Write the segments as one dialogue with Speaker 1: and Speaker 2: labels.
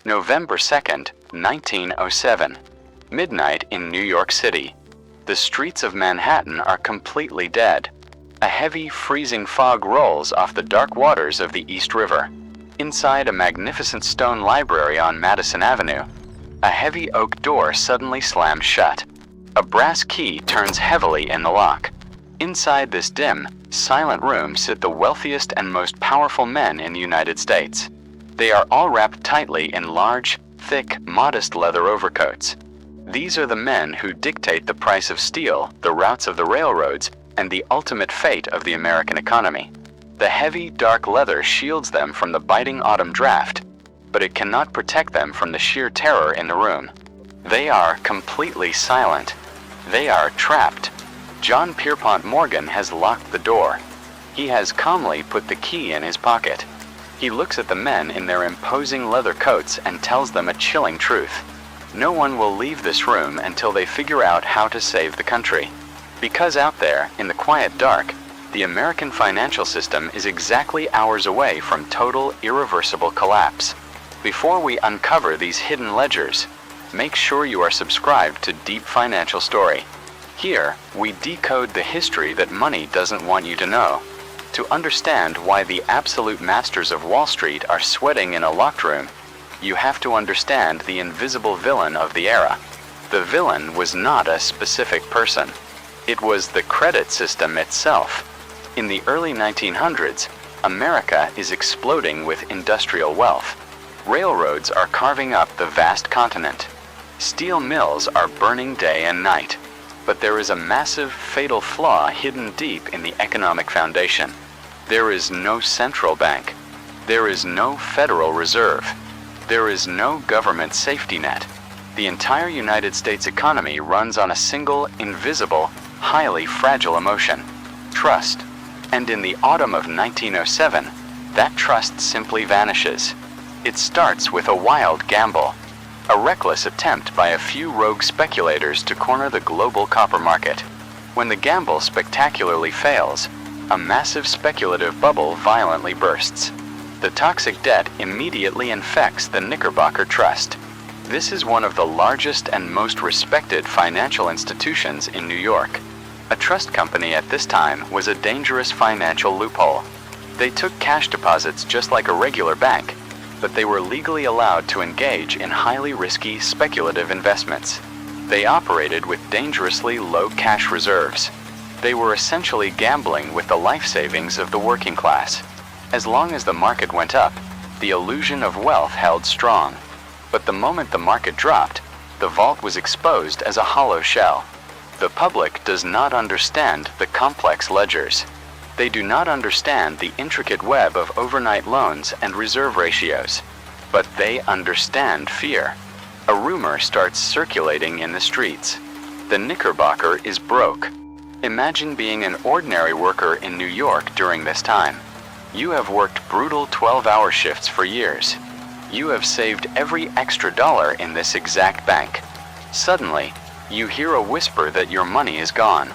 Speaker 1: November 2nd, 1907. Midnight in New York City. The streets of Manhattan are completely dead. A heavy, freezing fog rolls off the dark waters of the East River. Inside a magnificent stone library on Madison Avenue, a heavy oak door suddenly slams shut. A brass key turns heavily in the lock. Inside this dim, silent room sit the wealthiest and most powerful men in the United States. They are all wrapped tightly in large, thick, modest leather overcoats. These are the men who dictate the price of steel, the routes of the railroads, and the ultimate fate of the American economy. The heavy, dark leather shields them from the biting autumn draft, but it cannot protect them from the sheer terror in the room. They are completely silent. They are trapped. John Pierpont Morgan has locked the door. He has calmly put the key in his pocket. He looks at the men in their imposing leather coats and tells them a chilling truth. No one will leave this room until they figure out how to save the country. Because out there, in the quiet dark, the American financial system is exactly hours away from total, irreversible collapse. Before we uncover these hidden ledgers, make sure you are subscribed to Deep Financial Story. Here, we decode the history that money doesn't want you to know. To understand why the absolute masters of Wall Street are sweating in a locked room, you have to understand the invisible villain of the era. The villain was not a specific person. It was the credit system itself. In the early 1900s, America is exploding with industrial wealth. Railroads are carving up the vast continent. Steel mills are burning day and night. But there is a massive, fatal flaw hidden deep in the economic foundation. There is no central bank. There is no Federal Reserve. There is no government safety net. The entire United States economy runs on a single, invisible, highly fragile emotion: trust. And in the autumn of 1907, that trust simply vanishes. It starts with a wild gamble. A reckless attempt by a few rogue speculators to corner the global copper market. When the gamble spectacularly fails, a massive speculative bubble violently bursts. The toxic debt immediately infects the Knickerbocker Trust. This is one of the largest and most respected financial institutions in New York. A trust company at this time was a dangerous financial loophole. They took cash deposits just like a regular bank, but they were legally allowed to engage in highly risky, speculative investments. They operated with dangerously low cash reserves. They were essentially gambling with the life savings of the working class. As long as the market went up, the illusion of wealth held strong. But the moment the market dropped, the vault was exposed as a hollow shell. The public does not understand the complex ledgers. They do not understand the intricate web of overnight loans and reserve ratios. But they understand fear. A rumor starts circulating in the streets. The Knickerbocker is broke. Imagine being an ordinary worker in New York during this time. You have worked brutal 12-hour shifts for years. You have saved every extra dollar in this exact bank. Suddenly, you hear a whisper that your money is gone.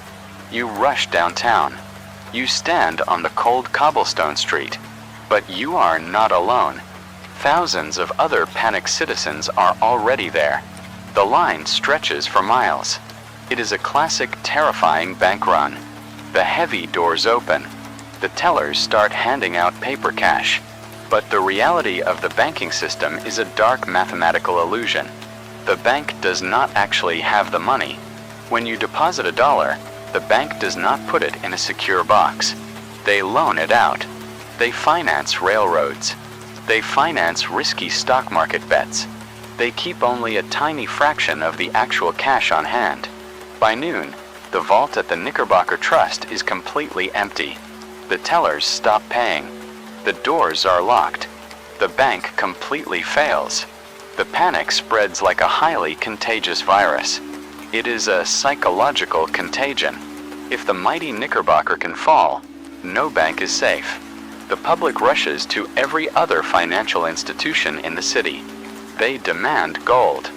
Speaker 1: You rush downtown. You stand on the cold cobblestone street. But you are not alone. Thousands of other panicked citizens are already there. The line stretches for miles. It is a classic, terrifying bank run. The heavy doors open. The tellers start handing out paper cash. But the reality of the banking system is a dark mathematical illusion. The bank does not actually have the money. When you deposit $1, the bank does not put it in a secure box. They loan it out. They finance railroads. They finance risky stock market bets. They keep only a tiny fraction of the actual cash on hand. By noon, the vault at the Knickerbocker Trust is completely empty. The tellers stop paying. The doors are locked. The bank completely fails. The panic spreads like a highly contagious virus. It is a psychological contagion. If the mighty Knickerbocker can fall, no bank is safe. The public rushes to every other financial institution in the city. They demand gold.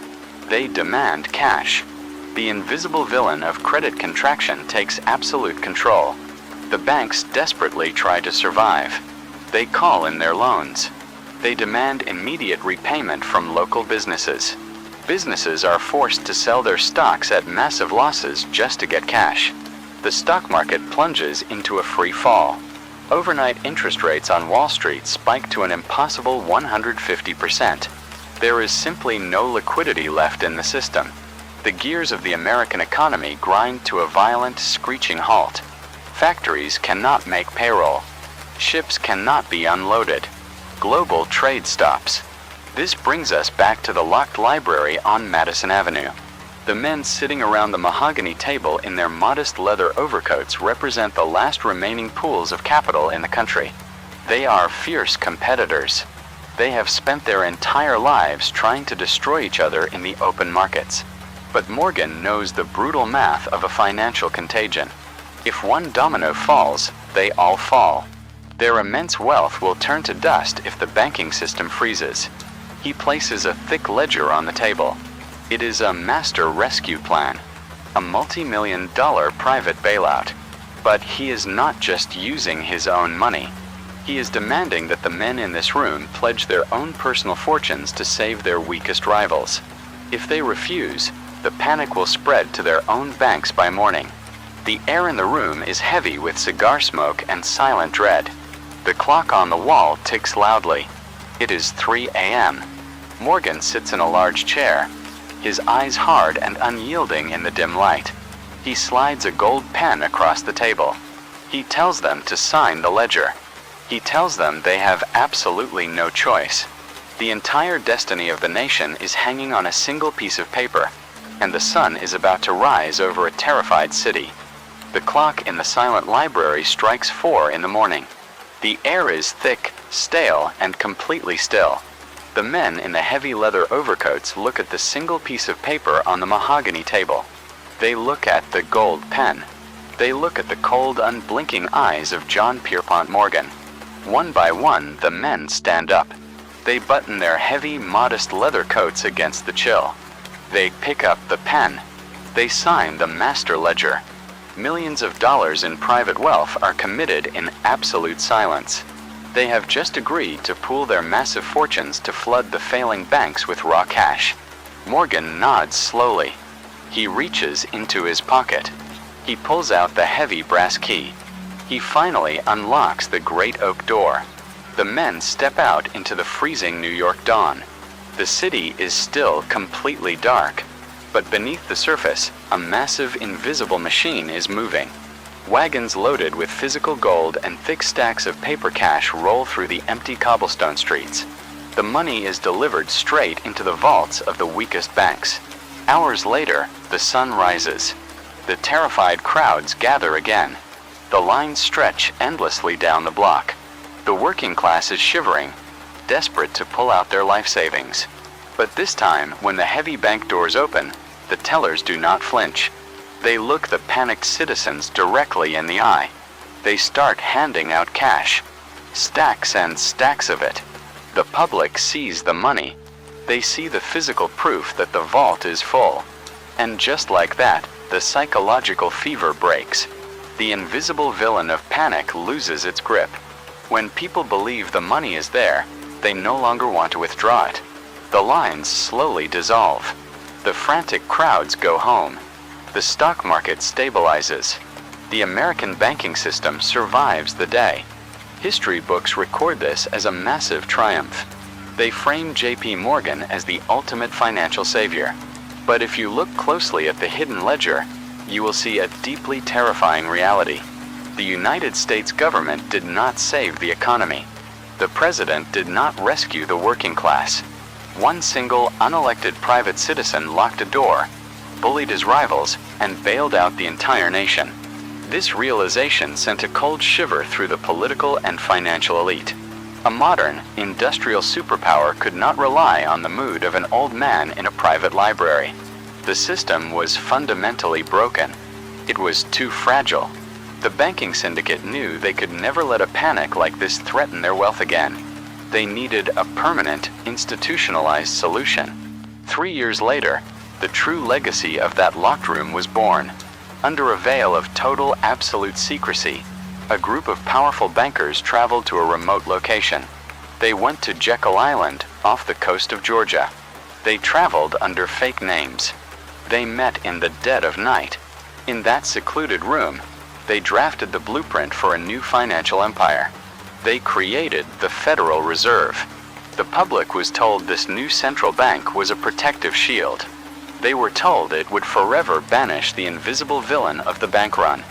Speaker 1: They demand cash. The invisible villain of credit contraction takes absolute control. The banks desperately try to survive. They call in their loans. They demand immediate repayment from local businesses. Businesses are forced to sell their stocks at massive losses just to get cash. The stock market plunges into a free fall. Overnight interest rates on Wall Street spike to an impossible 150%. There is simply no liquidity left in the system. The gears of the American economy grind to a violent, screeching halt. Factories cannot make payroll. Ships cannot be unloaded. Global trade stops. This brings us back to the locked library on Madison Avenue. The men sitting around the mahogany table in their modest leather overcoats represent the last remaining pools of capital in the country. They are fierce competitors. They have spent their entire lives trying to destroy each other in the open markets. But Morgan knows the brutal math of a financial contagion. If one domino falls, they all fall. Their immense wealth will turn to dust if the banking system freezes. He places a thick ledger on the table. It is a master rescue plan, a multi-million-dollar private bailout. But he is not just using his own money. He is demanding that the men in this room pledge their own personal fortunes to save their weakest rivals. If they refuse, the panic will spread to their own banks by morning. The air in the room is heavy with cigar smoke and silent dread. The clock on the wall ticks loudly. It is 3 a.m. Morgan sits in a large chair, his eyes hard and unyielding in the dim light. He slides a gold pen across the table. He tells them to sign the ledger. He tells them they have absolutely no choice. The entire destiny of the nation is hanging on a single piece of paper, and the sun is about to rise over a terrified city. The clock in the silent library strikes 4 in the morning. The air is thick, stale, and completely still. The men in the heavy leather overcoats look at the single piece of paper on the mahogany table. They look at the gold pen. They look at the cold, unblinking eyes of John Pierpont Morgan. One by one, the men stand up. They button their heavy, modest leather coats against the chill. They pick up the pen. They sign the master ledger. Millions of dollars in private wealth are committed in absolute silence. They have just agreed to pool their massive fortunes to flood the failing banks with raw cash. Morgan nods slowly. He reaches into his pocket. He pulls out the heavy brass key. He finally unlocks the great oak door. The men step out into the freezing New York dawn. The city is still completely dark, but beneath the surface, a massive invisible machine is moving. Wagons loaded with physical gold and thick stacks of paper cash roll through the empty cobblestone streets. The money is delivered straight into the vaults of the weakest banks. Hours later, the sun rises. The terrified crowds gather again. The lines stretch endlessly down the block. The working class is shivering, desperate to pull out their life savings. But this time, when the heavy bank doors open, the tellers do not flinch. They look the panicked citizens directly in the eye. They start handing out cash. Stacks and stacks of it. The public sees the money. They see the physical proof that the vault is full. And just like that, the psychological fever breaks. The invisible villain of panic loses its grip. When people believe the money is there, they no longer want to withdraw it. The lines slowly dissolve. The frantic crowds go home. The stock market stabilizes. The American banking system survives the day. History books record this as a massive triumph. They frame J.P. Morgan as the ultimate financial savior. But if you look closely at the hidden ledger, you will see a deeply terrifying reality. The United States government did not save the economy. The president did not rescue the working class. One single unelected private citizen locked a door, bullied his rivals, and bailed out the entire nation. This realization sent a cold shiver through the political and financial elite. A modern, industrial superpower could not rely on the mood of an old man in a private library. The system was fundamentally broken. It was too fragile. The banking syndicate knew they could never let a panic like this threaten their wealth again. They needed a permanent, institutionalized solution. 3 years later, the true legacy of that locked room was born. Under a veil of total, absolute secrecy, a group of powerful bankers traveled to a remote location. They went to Jekyll Island off the coast of Georgia. They traveled under fake names. They met in the dead of night. In that secluded room, they drafted the blueprint for a new financial empire. They created the Federal Reserve. The public was told this new central bank was a protective shield. They were told it would forever banish the invisible villain of the bank run.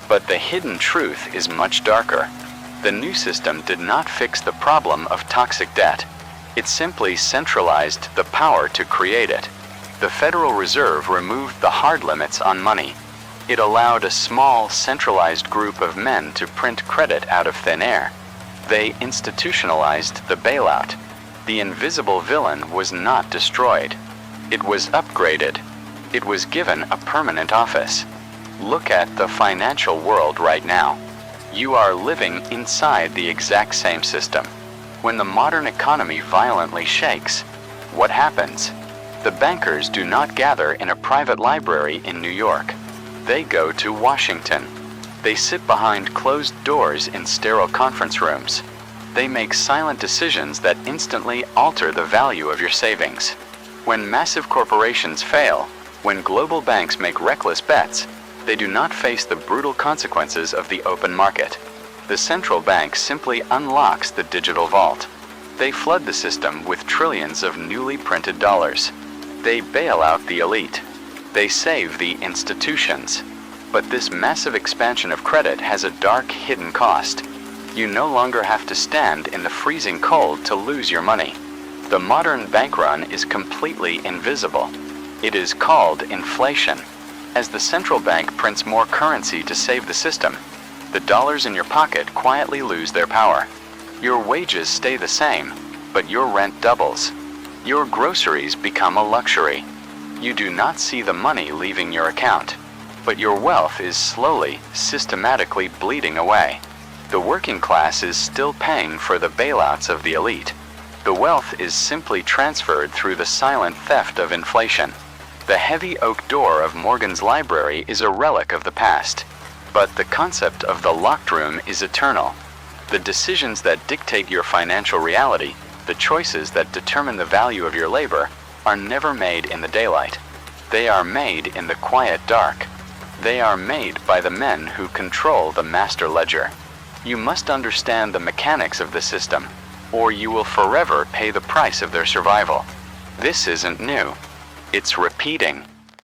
Speaker 1: But the hidden truth is much darker. The new system did not fix the problem of toxic debt. It simply centralized the power to create it. The Federal Reserve removed the hard limits on money. It allowed a small, centralized group of men to print credit out of thin air. They institutionalized the bailout. The invisible villain was not destroyed. It was upgraded. It was given a permanent office. Look at the financial world right now. You are living inside the exact same system. When the modern economy violently shakes, what happens? The bankers do not gather in a private library in New York. They go to Washington. They sit behind closed doors in sterile conference rooms. They make silent decisions that instantly alter the value of your savings. When massive corporations fail, when global banks make reckless bets, they do not face the brutal consequences of the open market. The central bank simply unlocks the digital vault. They flood the system with trillions of newly printed dollars. They bail out the elite. They save the institutions. But this massive expansion of credit has a dark, hidden cost. You no longer have to stand in the freezing cold to lose your money. The modern bank run is completely invisible. It is called inflation. As the central bank prints more currency to save the system, the dollars in your pocket quietly lose their power. Your wages stay the same, but your rent doubles. Your groceries become a luxury. You do not see the money leaving your account, but your wealth is slowly, systematically bleeding away. The working class is still paying for the bailouts of the elite. The wealth is simply transferred through the silent theft of inflation. The heavy oak door of Morgan's library is a relic of the past, but the concept of the locked room is eternal. The decisions that dictate your financial reality, the choices that determine the value of your labor, are never made in the daylight. They are made in the quiet dark. They are made by the men who control the master ledger. You must understand the mechanics of the system, or you will forever pay the price of their survival. This isn't new. It's repeating.